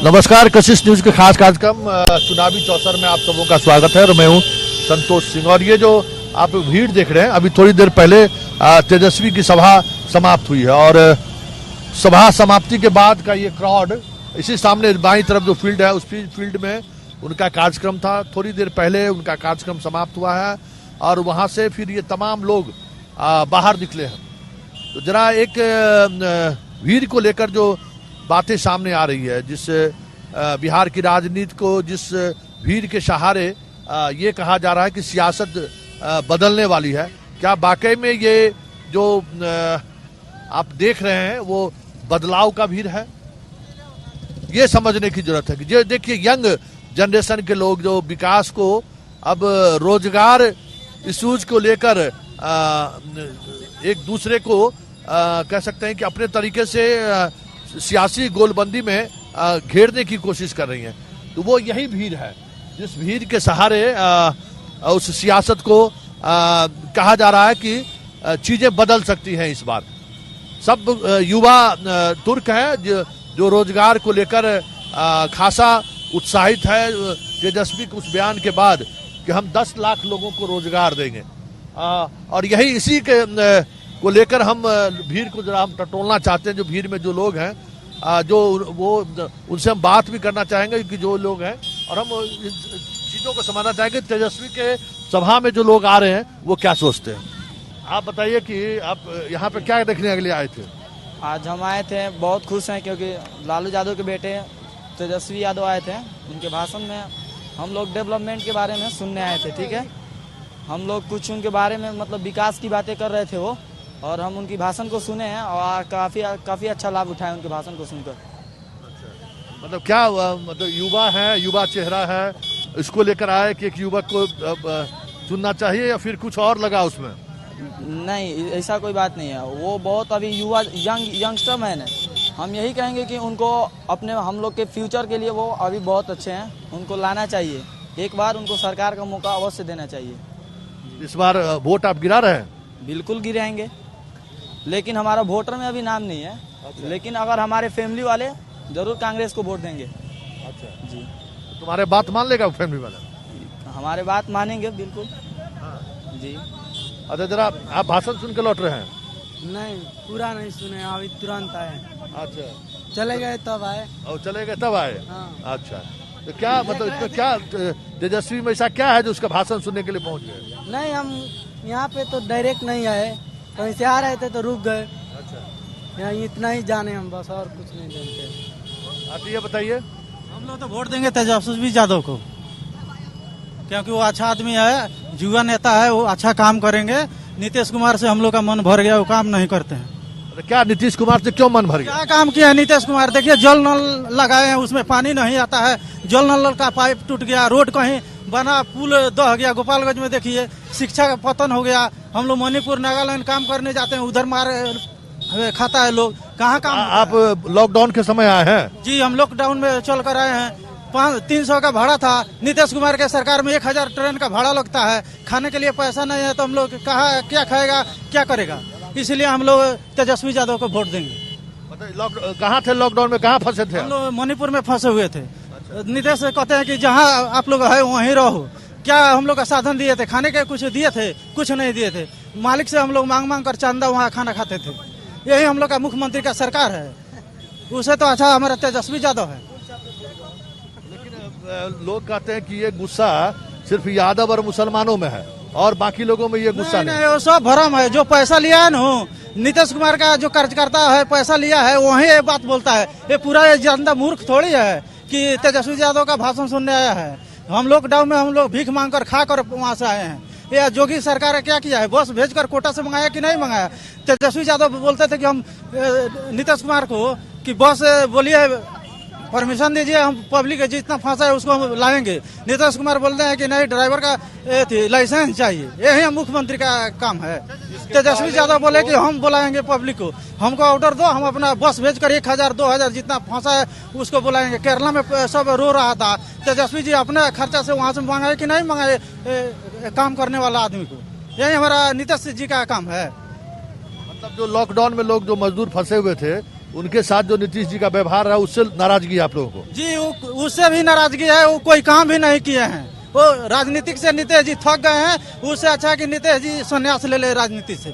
नमस्कार, कशिश न्यूज के खास कार्यक्रम चुनावी चौसर में आप सबों का स्वागत है और मैं हूं संतोष सिंह। और ये जो आप भीड़ देख रहे हैं, अभी थोड़ी देर पहले तेजस्वी की सभा समाप्त हुई है और सभा समाप्ति के बाद का ये क्राउड इसी सामने बाईं तरफ जो फील्ड है उस फील्ड में उनका कार्यक्रम था। थोड़ी देर पहले उनका कार्यक्रम समाप्त हुआ है और वहां से फिर ये तमाम लोग बाहर निकले हैं। तो जरा एक भीड़ को लेकर जो बातें सामने आ रही है, जिस बिहार की राजनीति को जिस भीड़ के सहारे ये कहा जा रहा है कि सियासत बदलने वाली है, क्या वाकई में ये जो आप देख रहे हैं वो बदलाव का भीड़ है? ये समझने की जरूरत है कि जो देखिए यंग जनरेशन के लोग जो विकास को अब रोजगार इश्यूज को लेकर एक दूसरे को कह सकते हैं कि अपने तरीके से सियासी गोलबंदी में घेरने की कोशिश कर रही हैं। तो वो यही भीड़ है जिस भीड़ के सहारे उस सियासत को कहा जा रहा है कि चीजें बदल सकती हैं इस बार। सब युवा तुर्क हैं जो रोजगार को लेकर खासा उत्साहित है तेजस्वी के उस बयान के बाद कि हम 10 लाख लोगों को रोजगार देंगे। और यही इसी के को लेकर हम भीड़ को जरा हम टटोलना चाहते हैं। जो भीड़ में जो लोग हैं जो वो उनसे हम बात भी करना चाहेंगे कि जो लोग हैं, और हम इन चीज़ों को समझना चाहेंगे तेजस्वी के सभा में जो लोग आ रहे हैं वो क्या सोचते हैं। आप बताइए कि आप यहाँ पे क्या देखने के लिए आए थे? आज हम आए थे, बहुत खुश हैं क्योंकि लालू यादव के बेटे तेजस्वी यादव आए थे। उनके भाषण में हम लोग डेवलपमेंट के बारे में सुनने आए थे। ठीक है, हम लोग कुछ उनके बारे में मतलब विकास की बातें कर रहे थे वो, और हम उनकी भाषण को सुने हैं और काफ़ी अच्छा लाभ उठाए उनके भाषण को सुनकर। अच्छा, मतलब क्या मतलब युवा है, युवा चेहरा है, इसको लेकर आए कि एक युवक को चुनना चाहिए या फिर कुछ और लगा उसमें? नहीं, ऐसा कोई बात नहीं है। वो बहुत अभी युवा यंगस्टर मैन है। हम यही कहेंगे कि उनको अपने हम लोग के फ्यूचर के लिए वो अभी बहुत अच्छे हैं, उनको लाना चाहिए। एक बार उनको सरकार का मौका अवश्य देना चाहिए। इस बार वोट आप गिरा रहे हैं? बिल्कुल गिराएंगे, लेकिन हमारा वोटर में अभी नाम नहीं है। अच्छा। लेकिन अगर हमारे फैमिली वाले जरूर कांग्रेस को वोट देंगे। अच्छा जी, तुम्हारे बात मान लेगा फैमिली वाला? हमारे बात मानेंगे बिल्कुल। हाँ। जी। अच्छा, जरा आप भाषण सुन के लौट रहे हैं? नहीं, पूरा नहीं सुने, अभी तुरंत आए। अच्छा, चले गए तब आए। और चले गए तब आए? हाँ। अच्छा, तो क्या मतलब इसमें क्या तेजस्वी में ऐसा क्या है जो उसका भाषण सुनने के लिए पहुंच गए? नहीं, हम यहाँ पे तो डायरेक्ट नहीं आए, कहीं से आ रहे थे तो रुक गए। अच्छा, यहाँ इतना ही जाने हम, बस और कुछ नहीं जानते। आप ये बताइए। हम लोग तो वोट देंगे तेजस्वी यादव को, क्योंकि वो अच्छा आदमी है, युवा नेता है, वो अच्छा काम करेंगे। नीतीश कुमार से हम लोग का मन भर गया, वो काम नहीं करते हैं। तो क्या नीतीश कुमार से क्यों मन भर गया? क्या काम किया है नीतीश कुमार? देखिए, जल नल लगाए हैं, उसमें पानी नहीं आता है। जल नल का पाइप टूट गया, रोड कहीं बना, पुल दह गया। गोपालगंज में देखिए शिक्षा का पतन हो गया। हम लोग मणिपुर नागालैंड काम करने जाते हैं, उधर मार खाता है लोग। कहाँ काम? आप लॉकडाउन के समय आए हैं? जी, हम लॉकडाउन में चल कर आए हैं। 300 का भाड़ा था, नीतीश कुमार के सरकार में 1000 ट्रेन का भाड़ा लगता है। खाने के लिए पैसा नहीं है तो हम लोग कहाँ क्या खाएगा, क्या करेगा? इसलिए हम लोग तेजस्वी यादव को वोट देंगे। मतलब कहाँ थे लॉकडाउन में, कहाँ फंसे थे? हम लोग मणिपुर में फंसे हुए थे। नीतीश कहते हैं कि जहाँ आप लोग है वहीं रहो। क्या हम लोग का साधन दिए थे? खाने के कुछ दिए थे? कुछ नहीं दिए थे। मालिक से हम लोग मांग मांग कर चंदा वहाँ खाना खाते थे। यही हम लोग का मुख्यमंत्री का सरकार है। उसे तो अच्छा हमारा तेजस्वी यादव है। लेकिन लोग कहते हैं कि ये गुस्सा सिर्फ यादव और मुसलमानों में है और बाकी लोगों में ये गुस्सा नहीं। वो सब भरम है। जो पैसा लिया है ना, नीतीश कुमार का जो कार्यकर्ता है, पैसा लिया है, वही ये बात बोलता है। ये पूरा जनता मूर्ख थोड़ी है कि तेजस्वी यादव का भाषण सुनने आया है। हम लॉकडाउन में हम लोग भीख मांग कर खा कर वहाँ से आए हैं। ये योगी सरकार ने क्या किया है? बस भेजकर कोटा से मंगाया कि नहीं मंगाया? तेजस्वी यादव बोलते थे कि हम नीतीश कुमार को कि बस बोलिए परमिशन दीजिए, हम पब्लिक जितना फंसा है उसको हम लाएंगे। नीतीश कुमार बोलते हैं कि नहीं, ड्राइवर का लाइसेंस चाहिए। यही मुख्यमंत्री का काम है। तेजस्वी यादव बोले कि हम बुलाएंगे पब्लिक को, हमको ऑर्डर दो, हम अपना बस भेजकर 1000 2000 जितना फंसा है उसको बुलाएंगे। केरला में सब रो रहा था, तेजस्वी जी अपने खर्चा से वहाँ से मंगाए कि नहीं मंगाए काम करने वाला आदमी को। यही हमारा नीतीश जी का काम है। मतलब जो लॉकडाउन में लोग जो मजदूर फंसे हुए थे उनके साथ जो नीतीश जी का व्यवहार है उससे नाराजगी है आप लोगों को? जी उससे भी नाराजगी है, वो कोई काम भी नहीं किए हैं। वो राजनीतिक से नीतीश जी थक गए हैं, उससे अच्छा कि नीतीश जी संन्यास ले ले राजनीति से।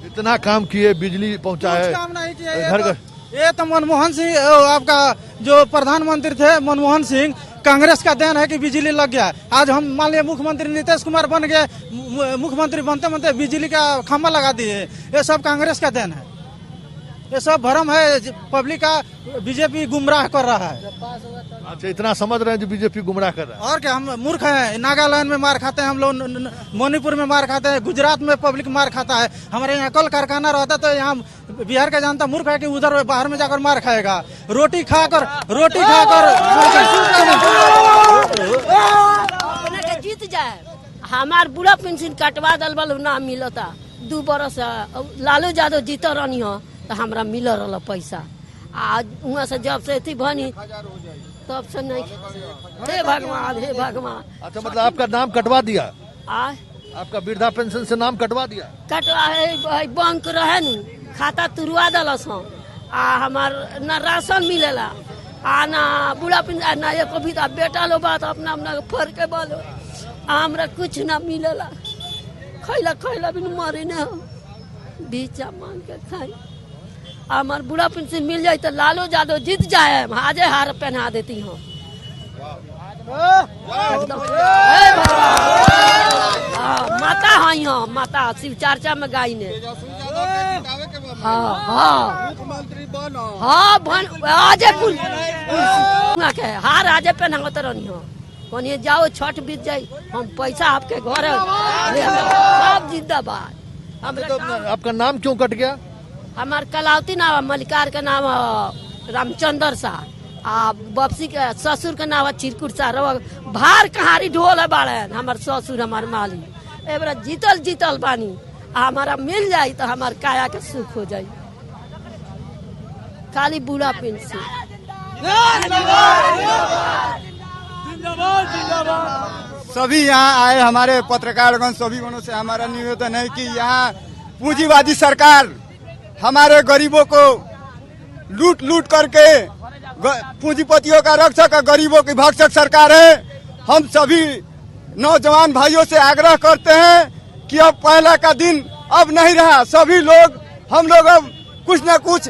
इतना काम किए, बिजली पहुंचाए, कुछ काम नहीं किया। घर घर ये तो मनमोहन सिंह आपका जो प्रधानमंत्री थे मनमोहन सिंह, कांग्रेस का देन है कि बिजली लग गया। आज हम मान लिया मुख्यमंत्री नीतीश कुमार बन गए, मुख्यमंत्री बनते बनते बिजली का खंभा लगा दिए। ये सब कांग्रेस का देन है, ये सब भ्रम है पब्लिक का। बीजेपी गुमराह कर रहा है। अच्छा, इतना समझ रहे हैं जो बीजेपी गुमराह कर रहा है? और क्या, हम मूर्ख हैं? नागालैंड में मार खाते हैं हम लोग, मणिपुर में मार खाते हैं, गुजरात में पब्लिक मार खाता है। हमारे यहाँ कल कारखाना रहता तो यहाँ बिहार का जनता मूर्ख है कि उधर बाहर में जाकर मार खाएगा। रोटी खाकर जीत जाए। हमार बुढ़ा पेंशन कटवा दल बल ना मिलता 2 बरस। लालू यादव जीत रहनी हो तो हमरा मिल रहा पैसा। आज वहाँ से जब से थी बनी तब से नहीं। हे भगवान, हे भगवान। अच्छा, मतलब आपका नाम कटवा दिया? आपका वृद्धा पेंशन से नाम कटवा दिया? कटवा है, बैंक रहे न खाता तुरवा दलस हो। हमार न राशन मिलेला, ना बुढ़ा पेंशन, ना ये कभी बेटा लो बात अपना अपना फर के बोलो। हमरा कुछ ना मिलेला, खैला भी मरे न बीचा मांग के खाई। हमार बुढ़ा पेंशन मिल जाए तो लालू यादव जीत जाए। आजे हार पहना देती हूँ। माता है यहाँ, माता शिव चर्चा में गाई ने। हार आजे पहनावत रहनी हो। कहीं जाओ छठ बीत जाये, हम पैसा आपके घर सब जिंदाबाद। आपका नाम क्यों कट गया? हमार कलावती नाम, मलिकार का नाम रामचंद्र शाह, बपसी के ससुर का नाम चिरकुट शाह। भार कहारी ढोल है बाड़े हमार ससुर, हमार माली। एबरा जीतल बानी। हमारा मिल जाये तो हमार काया के सुख हो जाये। खाली बुढ़ा पेंशन। सभी यहाँ आए हमारे पत्रकारगण, सभी गणों से हमारा निवेदन है कि यहाँ पूंजीवादी सरकार हमारे गरीबों को लूट करके पूंजीपतियों का रक्षक और गरीबों की भक्षक सरकार है। हम सभी नौजवान भाइयों से आग्रह करते हैं कि अब पहले का दिन अब नहीं रहा। सभी लोग, हम लोग अब कुछ न कुछ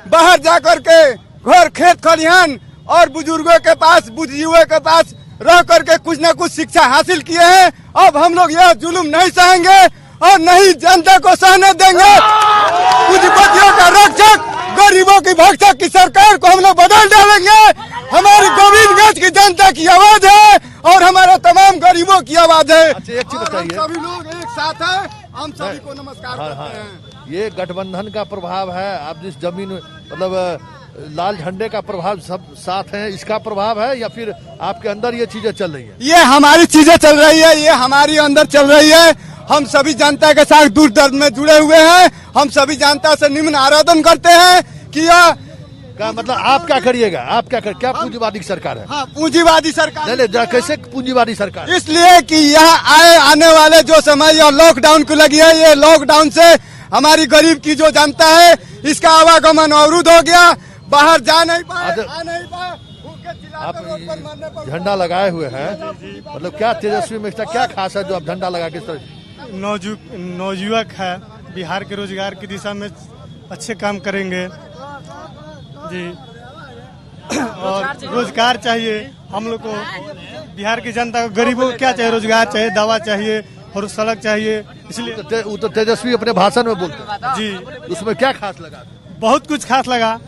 बाहर जा करके घर, खेत खलिहान और बुजुर्गों के पास, बुद्धिजीवियों के पास रह करके कुछ न कुछ शिक्षा हासिल किए हैं। अब हम लोग यह जुल्म नहीं सहेंगे और नहीं जनता को सहने देंगे। पूंजीपतियों का रक्षक, गरीबों की भक्षक की सरकार को हम लोग बदल डालेंगे। हमारी गोविंदगंज की जनता की आवाज है और हमारे तमाम गरीबों की आवाज है। अच्छा, एक चीज बताइए, सभी लोग एक साथ हैं, हम सभी को नमस्कार करते हैं। ये गठबंधन का प्रभाव है? आप जिस जमीन मतलब लाल झंडे का प्रभाव सब साथ है, इसका प्रभाव है या फिर आपके अंदर ये चीजें चल रही है? ये हमारी चीजें चल रही है, ये हमारी अंदर चल रही है। हम सभी जनता के साथ दूर दर्द में जुड़े हुए हैं। हम सभी जनता से निम्न आवेदन करते हैं कि यह मतलब आप क्या करिएगा? आप क्या पूंजीवादी सरकार है? हाँ, पूंजीवादी सरकार। कैसे पूंजीवादी सरकार? इसलिए कि यहाँ आने वाले जो समय यह लॉकडाउन को लगी है, ये लॉकडाउन से हमारी गरीब की जो जनता है इसका आवागमन अवरुद्ध हो गया, बाहर जा नहीं पाए, आ नहीं पाए। आप झंडा लगाए हुए हैं, मतलब क्या तेजस्वी में क्या खास है जो आप झंडा लगा के? नौजुवक है, बिहार के रोजगार की दिशा में अच्छे काम करेंगे जी। और रोजगार चाहिए हम लोग को, बिहार की जनता को, गरीबों को क्या चाहिए? रोजगार चाहिए, दवा चाहिए और सड़क चाहिए। इसलिए वो तो तेजस्वी अपने भाषण में बोलते हैं जी। उसमें क्या खास लगा? बहुत कुछ खास लगा।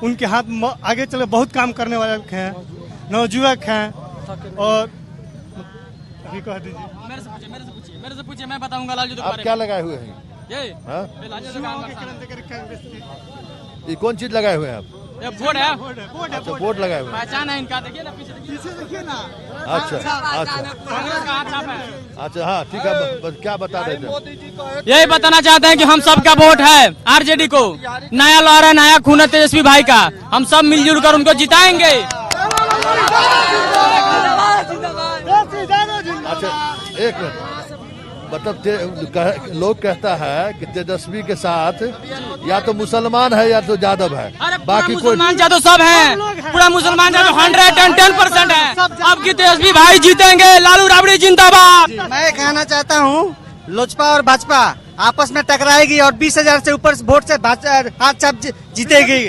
उनके हाथ आगे चले बहुत काम करने वाले हैं, नौजुवक हैं। और अभी कह दीजिए, मेरे से पूछिए, मैं बताऊंगा लालू आप क्या लगाए हुए हैं? ये कौन चीज लगाए हुए हैं आप? ये बोर्ड है, अच्छा, बोर्ड लगाए हुए हैं। पहचान है इनका, देखिए ना पीछे देखिए ना। अच्छा, कांग्रेस का हाथ छाप है। अच्छा, हाँ ठीक है, क्या बता रहे थे? यही बताना चाहते हैं कि हम सबका वोट है आरजेडी को। नया लहर है, नया खून है तेजस्वी भाई का। हम सब मिलजुल कर उनको जिताएंगे। अच्छा, एक मिनट मतलब लोग कहता है कि तेजस्वी के साथ या तो मुसलमान है या तो यादव है, बाकी कोई मुसलमान जादव सब हैं, पूरा मुसलमान जादव 110% है। अब की तेजस्वी भाई जीतेंगे, लालू राबड़ी जिंदाबाद। मैं कहना चाहता हूँ लोजपा और भाजपा आपस में टकराएगी और 20,000 से ऊपर वोट से हाथ छाप जीतेगी।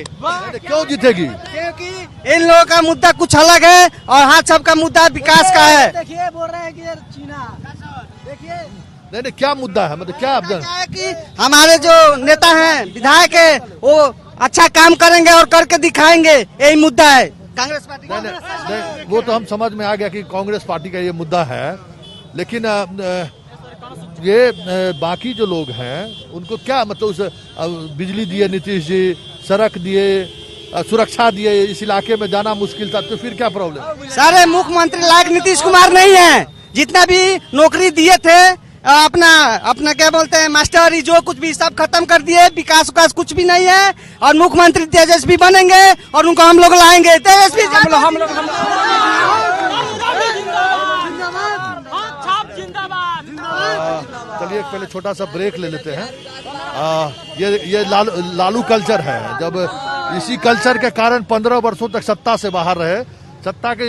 क्यों जीतेगी? क्योंकि इन लोगों का मुद्दा कुछ अलग है और हाथ छाप का मुद्दा विकास का है। देखिए बोल रहे हैं कि चीना, देखिए नहीं क्या मुद्दा है, मतलब क्या आप क्या है कि हमारे जो नेता हैं विधायक है वो अच्छा काम करेंगे और करके दिखाएंगे, यही मुद्दा है कांग्रेस पार्टी का। नहीं, वो तो हम समझ में आ गया कि कांग्रेस पार्टी का ये मुद्दा है, लेकिन ये बाकी जो लोग हैं उनको क्या मतलब उस बिजली दिए नीतीश जी, सड़क दिए, सुरक्षा दिए, इस इलाके में जाना मुश्किल था, तो फिर क्या प्रॉब्लम? सारे मुख्यमंत्री लायक नीतीश कुमार नहीं है, जितना भी नौकरी दिए थे अपना क्या बोलते हैं मास्टर जो कुछ भी सब खत्म कर दिए, विकास कुछ भी नहीं है। और मुख्यमंत्री तेजस्वी बनेंगे और उनको हम लोग लाएंगे। तेजस्वी हम लोग चलिए पहले छोटा सा ब्रेक ले लेते हैं। ये लालू कल्चर है, जब इसी कल्चर के कारण 15 वर्षों तक सत्ता से बाहर रहे, सत्ता के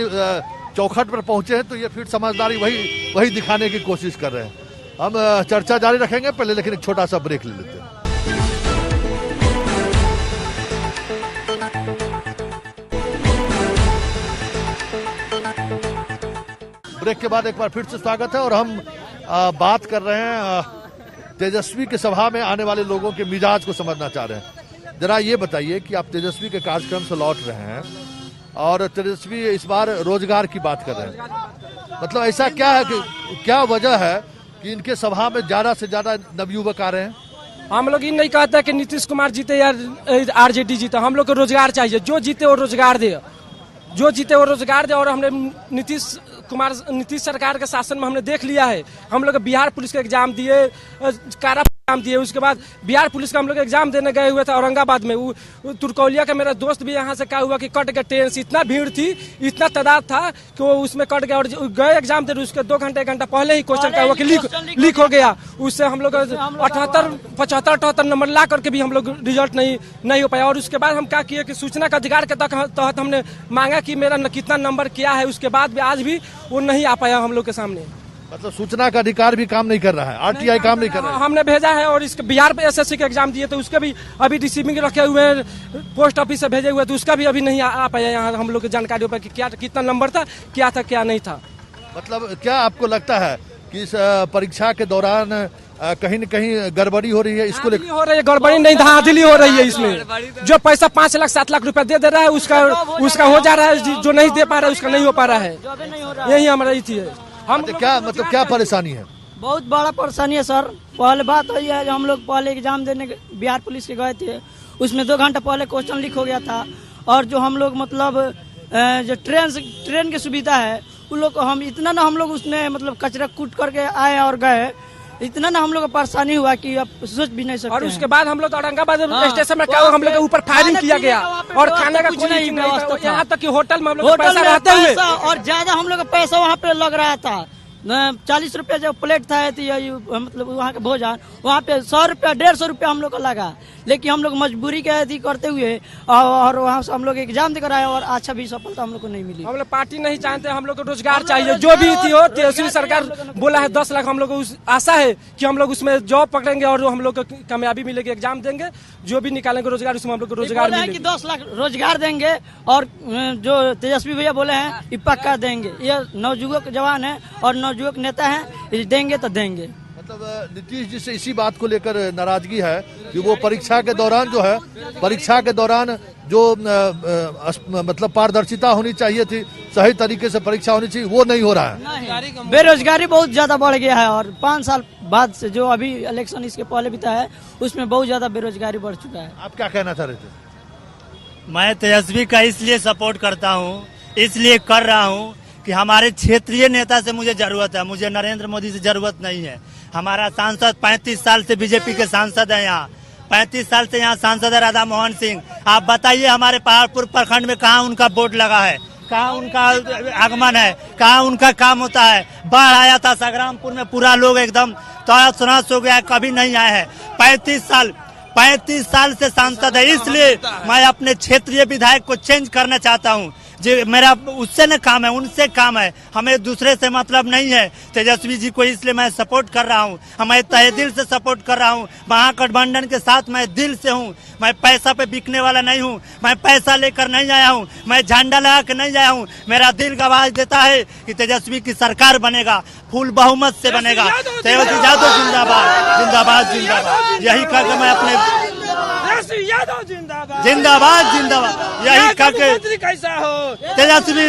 चौखट पर पहुंचे हैं, तो ये फिर समझदारी वही दिखाने की कोशिश कर रहे हैं। हम चर्चा जारी रखेंगे पहले, लेकिन एक छोटा सा ब्रेक ले लेते हैं। ब्रेक के बाद एक बार फिर से स्वागत है और हम बात कर रहे हैं तेजस्वी की सभा में आने वाले लोगों के मिजाज को समझना चाह रहे हैं। जरा ये बताइए कि आप तेजस्वी के कार्यक्रम से लौट रहे हैं और तेजस्वी इस बार रोजगार की बात कर रहे हैं, मतलब ऐसा क्या है कि क्या वजह है कि इनके सभा में ज्यादा से ज्यादा नवयुवक आ रहे हैं? हम लोग ये नहीं कहते कि नीतीश कुमार जीते या आरजेडी जीते, हम लोग को रोजगार चाहिए। जो जीते वो रोजगार दे, जो जीते वो रोजगार दे। और हमने नीतीश सरकार के शासन में हमने देख लिया है, हम लोग बिहार पुलिस का एग्जाम दिए, कारा एग्जाम दिए, उसके बाद बिहार पुलिस का हम लोग एग्जाम देने गए हुए थे औरंगाबाद में। तुर्कौलिया का मेरा दोस्त भी यहाँ से क्या हुआ कि कट गया ट्रेन से, इतना भीड़ थी, इतना तादाद था कि वो उसमें कट गया और गए एग्जाम दे, उसके 2 घंटे 1 घंटा पहले ही क्वेश्चन क्या हुआ कि लीक हो गया। उससे हम लोग 75 नंबर ला करके भी हम लोग रिजल्ट नहीं हो पाया। और उसके बाद हम क्या किए कि सूचना का अधिकार के तहत हमने मांगा कि मेरा कितना नंबर क्या है, उसके बाद भी आज भी वो नहीं आ पाया हम लोग के सामने। मतलब सूचना का अधिकार भी काम नहीं कर रहा है, आरटीआई काम नहीं कर रहा है। हमने भेजा है और इसके बिहार पे एसएससी के एग्जाम दिए तो उसके भी अभी रिसीविंग रखे हुए हैं, पोस्ट ऑफिस से भेजे हुए, तो उसका भी अभी नहीं आ पाया यहाँ हम लोग की जानकारी पर कि क्या कितना नंबर था, क्या था क्या नहीं था। मतलब क्या आपको लगता है कि इस परीक्षा के दौरान कहीं न कहीं गड़बड़ी हो रही है? इसको हो रही है, गड़बड़ी नहीं, धांधली हो रही है इसमें। जो पैसा 5 लाख 7 लाख रुपया दे रहा है उसका हो जा रहा है, जो नहीं दे पा रहा है उसका नहीं हो पा रहा है। यही हमारा ही थी। हम क्या मतलब क्या परेशानी है? बहुत बड़ा परेशानी है सर। पहले बात हुई है, हम लोग पहले एग्जाम देने बिहार पुलिस के गए थे, उसमें 2 घंटा पहले क्वेश्चन लीक हो गया था। और जो हम लोग मतलब जो ट्रेन की सुविधा है उन लोग को हम इतना ना हम लोग उसमें मतलब कचरा कूट करके आए और गए, इतना ना हम लोग को परेशानी हुआ कि आप सोच भी नहीं सकते। और उसके बाद हम लोग औरंगाबाद स्टेशन में हम लोग के ऊपर फायरिंग किया गया और खाने का कुछ नहीं व्यवस्था, यहाँ तक कि होटल में हम लोग पैसा रहते हुए और ज्यादा हम लोग का पैसा वहाँ पे लग रहा था। 40 रुपया जो प्लेट था मतलब वहाँ का भोजन, वहाँ पे 100 रुपया 150 रुपया हम लोग को लगा। लेकिन हम लोग मजबूरी के अथी करते हुए और वहाँ से हम लोग एग्जाम देकर आए और अच्छा भी सफलता हम लोग को नहीं मिली। हम लोग पार्टी नहीं चाहते, हम लोग को रोजगार चाहिए। जो भी थी हो तेजस्वी सरकार बोला है 10 लाख, हम लोग को आशा है कि हम लोग उसमें जॉब पकड़ेंगे और हम लोग को कामयाबी मिलेगी, एग्जाम देंगे, जो भी निकालेंगे रोजगार उसमें हम लोग को रोजगार मिलेगी। 10 लाख रोजगार देंगे और जो तेजस्वी भैया बोले हैं ये पक्का देंगे। ये नवयुवक जवान है और नवयुवक नेता है, देंगे तो देंगे। मतलब नीतीश जी से इसी बात को लेकर नाराजगी है कि वो परीक्षा के दौरान जो है, परीक्षा के दौरान जो मतलब पारदर्शिता होनी चाहिए थी, सही तरीके से परीक्षा होनी चाहिए, वो नहीं हो रहा है। बेरोजगारी बहुत ज्यादा बढ़ गया है और 5 साल बाद से जो अभी इलेक्शन इसके पहले भी था है उसमें बहुत ज्यादा बेरोजगारी बढ़ चुका है। आप क्या कहना चाह रहे थे? मैं तेजस्वी का इसलिए सपोर्ट करता हूँ, इसलिए कर रहा हूँ कि हमारे क्षेत्रीय नेता से मुझे जरूरत है, मुझे नरेंद्र मोदी से जरूरत नहीं है। हमारा सांसद 35 साल से बीजेपी के सांसद है, यहाँ 35 साल से यहाँ सांसद है राधा मोहन सिंह। आप बताइए हमारे पहाड़पुर प्रखंड में कहाँ उनका बोर्ड लगा है, कहाँ उनका आगमन है, कहाँ उनका काम होता है। बाढ़ आया था संग्रामपुर में, पूरा लोग एकदम तहस नहस हो गया, कभी नहीं आए हैं। 35 साल से सांसद है, इसलिए मैं अपने क्षेत्रीय विधायक को चेंज करना चाहता हूँ। जी मेरा उससे न काम है, उनसे काम है, हमें दूसरे से मतलब नहीं है। तेजस्वी जी को इसलिए मैं सपोर्ट कर रहा हूँ, मैं तहे दिल से सपोर्ट कर रहा हूँ। महागठबंधन के साथ मैं दिल से हूँ, मैं पैसा पे बिकने वाला नहीं हूँ, मैं पैसा लेकर नहीं आया हूँ, मैं झंडा लगा के नहीं आया हूँ। मेरा दिल गवाह देता है कि तेजस्वी की सरकार बनेगा, फुल बहुमत से बनेगा। तेजस्वी यादव जिंदाबाद जिंदाबाद जिंदाबाद, यही कहकर मैं अपने जिंदाबाद जिंदाबाद यही कहकर कैसा हो तेजस्वी,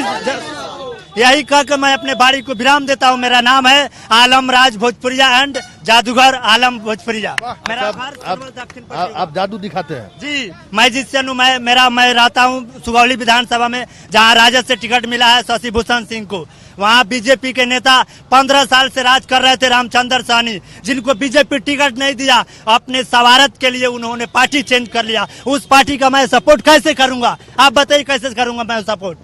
यही कहकर मैं अपने बारी को विराम देता हूँ। मेरा नाम है आलम राज भोजपुरिया एंड जादूगर आलम भोजपुरिया। मेरा घर दक्षिण पश्चिम। आप जादू दिखाते हैं जी, मैजिशियन हूँ। मैं रहता हूँ सुगौली विधानसभा में, जहाँ राजद से टिकट मिला है शशि भूषण सिंह को। वहाँ बीजेपी के नेता 15 साल से राज कर रहे थे, रामचंद्र सहनी, जिनको बीजेपी टिकट नहीं दिया, अपने सवारत के लिए उन्होंने पार्टी चेंज कर लिया। उस पार्टी का मैं सपोर्ट कैसे करूंगा? आप बताइए कैसे करूंगा मैं सपोर्ट?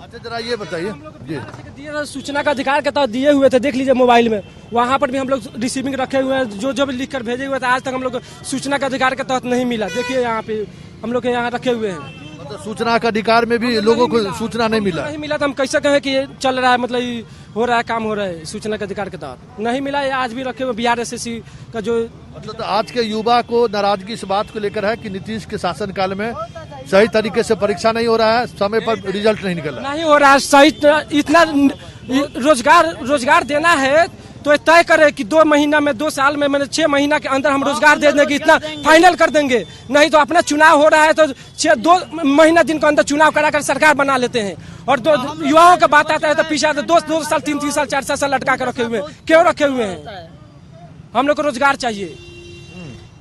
अच्छा जरा ये बताइए जी। दिए सूचना का अधिकार के तहत दिए हुए थे, देख लीजिए मोबाइल में, वहाँ पर भी हम लोग रिसीविंग रखे हुए हैं। जो भी लिख कर भेजे हुए थे, आज तक हम लोग सूचना का अधिकार के तहत नहीं मिला। देखिए यहाँ पे हम लोग यहाँ रखे हुए हैं। मतलब सूचना का अधिकार में भी लोगों को सूचना नहीं मिला। नहीं मिला तो हम कैसे कहें कि ये चल रहा है, मतलब ये हो रहा है, काम हो रहा है। सूचना के अधिकार के तहत नहीं मिला, ये आज भी रखे हुए। बिहार एसएससी का जो मतलब तो आज के युवा को नाराजगी इस बात को लेकर है कि नीतीश के शासनकाल में सही तरीके से परीक्षा नहीं हो रहा है, समय पर रिजल्ट नहीं निकल रहा है। नहीं हो रहा है सही। इतना रोजगार देना है तो तय करे कि 2 महीना में, 2 साल में, मैंने 6 महीना के अंदर हम रोजगार दे देंगे, इतना फाइनल कर देंगे। नहीं तो अपना चुनाव हो रहा है तो 2 महीना दिन के अंदर चुनाव कराकर सरकार बना लेते हैं। और युवाओं का बात आता है तो पीछे 2 साल 3 साल 4 साल लटका कर रखे हुए हैं। क्यों रखे हुए हैं? हम लोग को रोजगार चाहिए।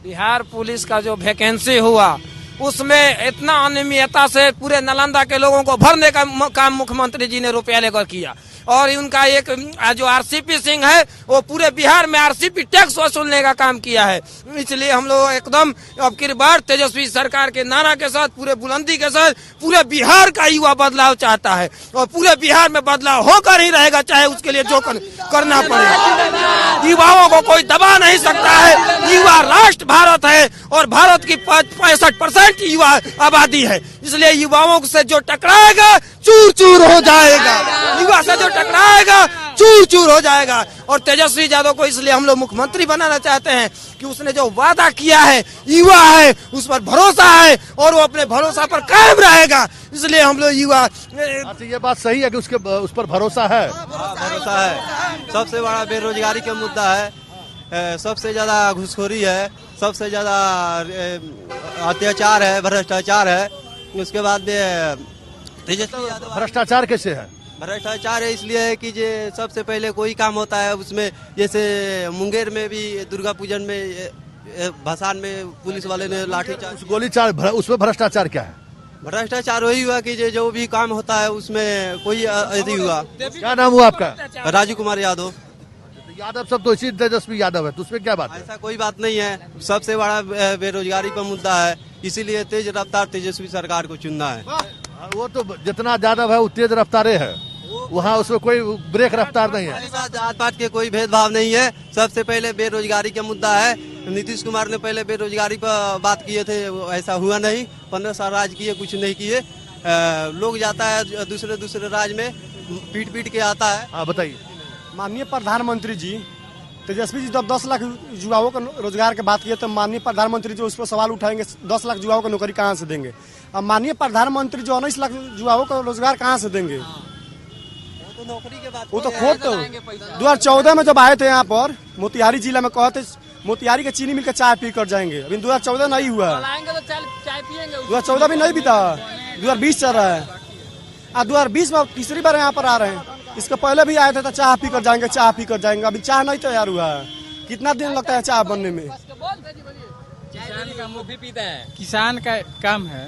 बिहार पुलिस का जो वैकेंसी हुआ उसमें इतना अनियमितता से पूरे नालंदा के लोगों को भरने का काम मुख्यमंत्री जी ने रुपया लेकर किया। और उनका एक जो आरसीपी सिंह है वो पूरे बिहार में आरसीपी टैक्स वसूलने का काम किया है। इसलिए हम लोग एकदम अब की बार तेजस्वी सरकार के नारा के साथ, पूरे बुलंदी के साथ, पूरे बिहार का युवा बदलाव चाहता है और पूरे बिहार में बदलाव होकर ही रहेगा, चाहे उसके लिए जो करना पड़े। युवाओं को कोई दबा नहीं सकता है। युवा राष्ट्र भारत है और भारत की 65% युवा आबादी है। इसलिए युवाओं से जो टकराएगा चूर चूर हो जाएगा, युवा से जो टकराएगा चूर चूर हो जाएगा। और तेजस्वी यादव को इसलिए हम लोग मुख्यमंत्री बनाना चाहते हैं कि उसने जो वादा किया है, युवा है, उस पर भरोसा है और वो अपने भरोसा पर कायम रहेगा। इसलिए हम लोग युवा। अच्छा ये बात सही है कि उस पर भरोसा है? भरोसा है। सबसे बड़ा बेरोजगारी का मुद्दा है, सबसे ज्यादा घूसखोरी है, सबसे ज्यादा अत्याचार है, भ्रष्टाचार है। उसके बाद तेजस्वी यादव। भ्रष्टाचार कैसे है? भ्रष्टाचार है इसलिए है कि जे सबसे पहले कोई काम होता है उसमें, जैसे मुंगेर में भी दुर्गा पूजन में भसान में पुलिस वाले ने लाठीचार्ज, गोलीचार, उसमें भ्रष्टाचार क्या है? भ्रष्टाचार वही हुआ कि जो भी काम होता है उसमें कोई यदि हुआ। क्या नाम हुआ आपका? राजू कुमार यादव। यादव सब तो इसी तेजस्वी यादव है, तो उसमें क्या बात है? ऐसा कोई बात नहीं है। सबसे बड़ा बेरोजगारी का मुद्दा है, इसीलिए तेज रफ्तार तेजस्वी सरकार को चुनना है। वो तो जितना यादव है वो तेज रफ्तारे है, वहाँ उसमें कोई ब्रेक रफ्तार नहीं है। जात पात के कोई भेदभाव नहीं है। सबसे पहले बेरोजगारी का मुद्दा है। नीतीश कुमार ने पहले बेरोजगारी पर बात किए थे, ऐसा हुआ नहीं। 15 साल राज किए, कुछ नहीं किए। लोग जाता है दूसरे राज्य में, पीट के आता है। हाँ बताइए। माननीय प्रधानमंत्री जी तेजस्वी जी जब 10 लाख युवाओं को रोजगार की बात किए तो माननीय प्रधानमंत्री जी उस पर सवाल उठाएंगे 10 लाख युवाओं को नौकरी कहाँ से देंगे। अब माननीय प्रधानमंत्री जो 19 लाख युवाओं को रोजगार कहाँ से देंगे? वो तो खोद तो 2014 में जब आए थे यहाँ पर मोतिहारी जिला में, कहते मोतिहारी के चीनी मिल के चाय पी कर जाएंगे। अभी 2014 नहीं हुआ, 2014 भी नहीं बीता, 2020 चल रहा है। 2020 में तीसरी बार यहाँ पर आ रहे हैं। इसके पहले भी आए थे तो चाय पी कर जाएंगे, चाय पी कर जाएंगे। अभी चाय नहीं तैयार हुआ है। कितना दिन लगता है चाय बनने में? किसान का मुंह भी पीता है। किसान का काम है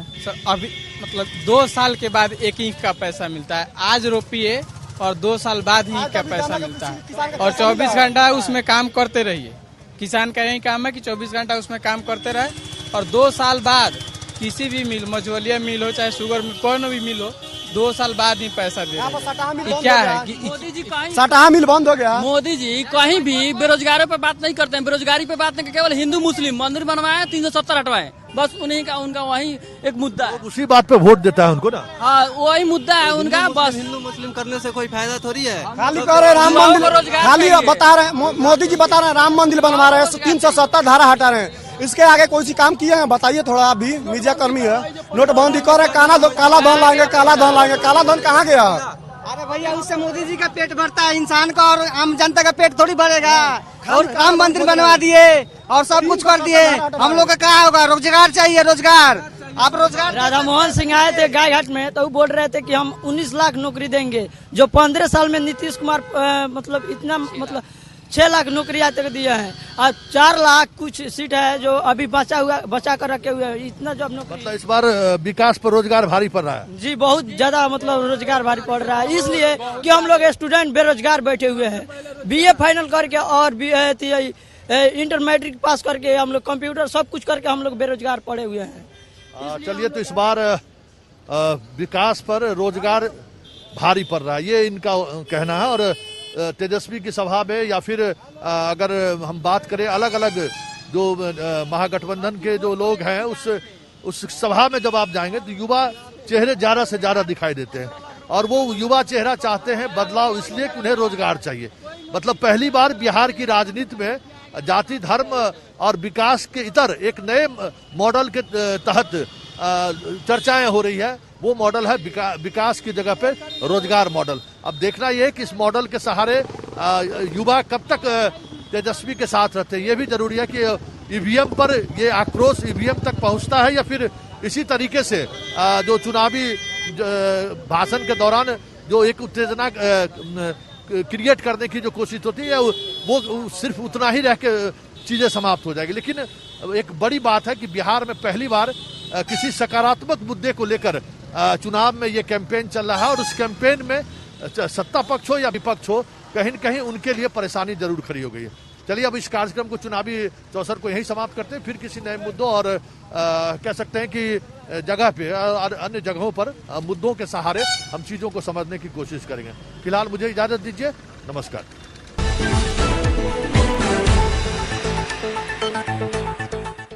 अभी, मतलब 2 साल के बाद एक इंच का पैसा मिलता है। आज रोपिए और 2 साल बाद ही का पैसा मिलता है और 24 घंटा उसमें काम करते रहिए। किसान का यही काम है कि 24 घंटा उसमें काम करते रहे और 2 साल बाद किसी भी मिल, मझोलिया मिल हो चाहे शुगर मिल, कोई भी मिल हो, 2 साल बाद ही पैसा दे रहे हैं। ये क्या है कि मोदी जी कहीं सटा मिल बंद हो गया। मोदी जी कहीं भी बेरोजगारों पे बात नहीं करते हैं। बेरोजगारी पे बात नहीं, केवल हिंदू मुस्लिम मंदिर बनवाए 370 हटवाए, बस उन्हीं का उनका वही एक मुद्दा है। उसी बात पे वोट देता है उनको ना। हाँ वही मुद्दा है उनका बस। हिंदू मुस्लिम करने से कोई फायदा थोड़ी है। खाली कह रहे राम मंदिर, खाली बता रहे मोदी जी बता रहे हैं राम मंदिर बनवा रहे हैं, 370 धारा हटा रहे हैं। इसके आगे कोई सी काम किए हैं बताइए थोड़ा। आप भी मीडिया कर्मी है, नोटबंदी कर रहे, काला धन लाएंगे, काला धन लाएंगे। काला धन कहाँ गया? अरे भैया उससे मोदी जी का पेट भरता है, इंसान का और आम जनता का पेट थोड़ी भरेगा। और राम मंदिर बनवा दिए और सब कुछ कर दिए, हम लोग का क्या होगा? रोजगार चाहिए, रोजगार। आप रोजगार। राधा मोहन सिंह आए थे गायघाट में तो वो बोल रहे थे कि हम 19 लाख नौकरी देंगे, जो 15 साल में नीतीश कुमार मतलब इतना मतलब 6 लाख नौकरी आज तक दिया है, और 4 लाख कुछ सीट है जो अभी बचा कर रखे हुए हैं। इतना जो मतलब इस बार विकास पर रोजगार भारी पड़ रहा है जी, बहुत ज्यादा मतलब रोजगार भारी पड़ रहा है, इसलिए कि हम लोग स्टूडेंट बेरोजगार बैठे हुए हैं। बीए फाइनल करके और इंटर मैट्रिक पास करके हम लोग कंप्यूटर सब कुछ करके हम लोग बेरोजगार पड़े हुए हैं। चलिए, तो इस बार विकास पर रोजगार भारी पड़ रहा है, ये इनका कहना है। और तेजस्वी की सभा में या फिर अगर हम बात करें अलग अलग जो महागठबंधन के जो लोग हैं उस सभा में जब आप जाएंगे तो युवा चेहरे ज्यादा से ज्यादा दिखाई देते हैं। और वो युवा चेहरा चाहते हैं बदलाव, इसलिए कि उन्हें रोजगार चाहिए। मतलब पहली बार बिहार की राजनीति में जाति धर्म और विकास के इतर एक नए मॉडल के तहत चर्चाएं हो रही है। वो मॉडल है विकास की जगह पे रोजगार मॉडल। अब देखना ये है कि इस मॉडल के सहारे युवा कब तक तेजस्वी के साथ रहते हैं। ये भी जरूरी है कि ईवीएम पर ये आक्रोश ईवीएम तक पहुंचता है या फिर इसी तरीके से जो चुनावी भाषण के दौरान जो एक उत्तेजना क्रिएट करने की जो कोशिश होती है वो सिर्फ उतना ही रह के चीजें समाप्त हो जाएगी। लेकिन एक बड़ी बात है कि बिहार में पहली बार किसी सकारात्मक मुद्दे को लेकर चुनाव में ये कैंपेन चल रहा है। और उस कैंपेन में सत्ता पक्ष हो या विपक्ष हो, कहीं न कहीं उनके लिए परेशानी जरूर खड़ी हो गई है। चलिए, अब इस कार्यक्रम को चुनावी चौसर को यहीं समाप्त करते हैं, फिर किसी नए मुद्दों और कह सकते हैं कि जगह पे और अन्य जगहों पर मुद्दों के सहारे हम चीजों को समझने की कोशिश करेंगे। फिलहाल मुझे इजाजत दीजिए, नमस्कार।